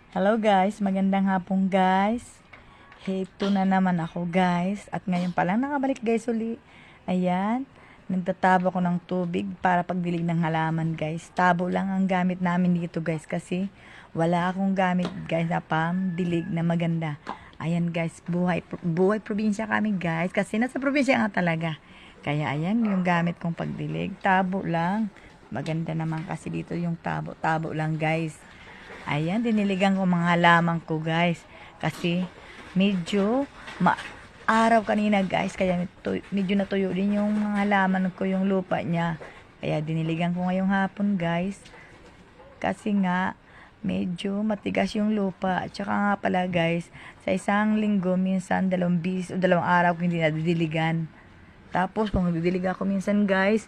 Hello guys, magandang hapon guys. Heto na naman ako guys. At ngayon pa lang nakabalik guys uli. Ayan, nagtatabo ko ng tubig para pagdilig ng halaman guys. Tabo lang ang gamit namin dito guys kasi wala akong gamit guys na pamdilig na maganda. Ayan guys, buhay probinsya kami guys kasi nasa probinsya nga talaga. Kaya ayan yung gamit kong pagdilig. Tabo lang. Maganda naman kasi dito yung tabo lang guys. Ayan, diniligan ko mga halaman ko guys. Kasi medyo araw kanina guys. Kaya medyo natuyo din yung mga halaman ko, yung lupa niya. Kaya diniligan ko ngayong hapon guys. Kasi nga medyo matigas yung lupa. At saka nga pala guys, sa isang linggo minsan 2 o 2 araw ko hindi nadidiligan. Tapos kung nagdidilig ako minsan guys,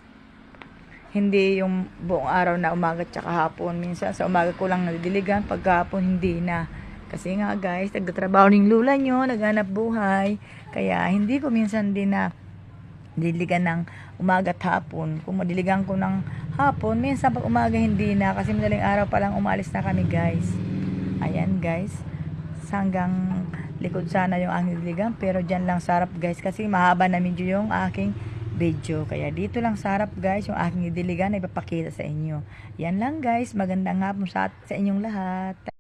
hindi yung buong araw na umaga at hapon. Minsan sa umaga ko lang nadidiligan, pagkahapon hindi na. Kasi nga guys, nagtatrabaho ng lula nyo, naghanap buhay. Kaya hindi ko minsan din na diligan ng umaga at hapon. Kung madiligan ko ng hapon, minsan pag umaga hindi na. Kasi madaling araw pa lang umalis na kami guys. Ayan guys, hanggang likod sana yung aking diligan. Pero dyan lang sarap guys, kasi mahaba na medyo yung aking video. Kaya dito lang sa harap guys yung aking idiligan na ipapakita sa inyo. Yan lang guys. Magandang hapon sa inyong lahat.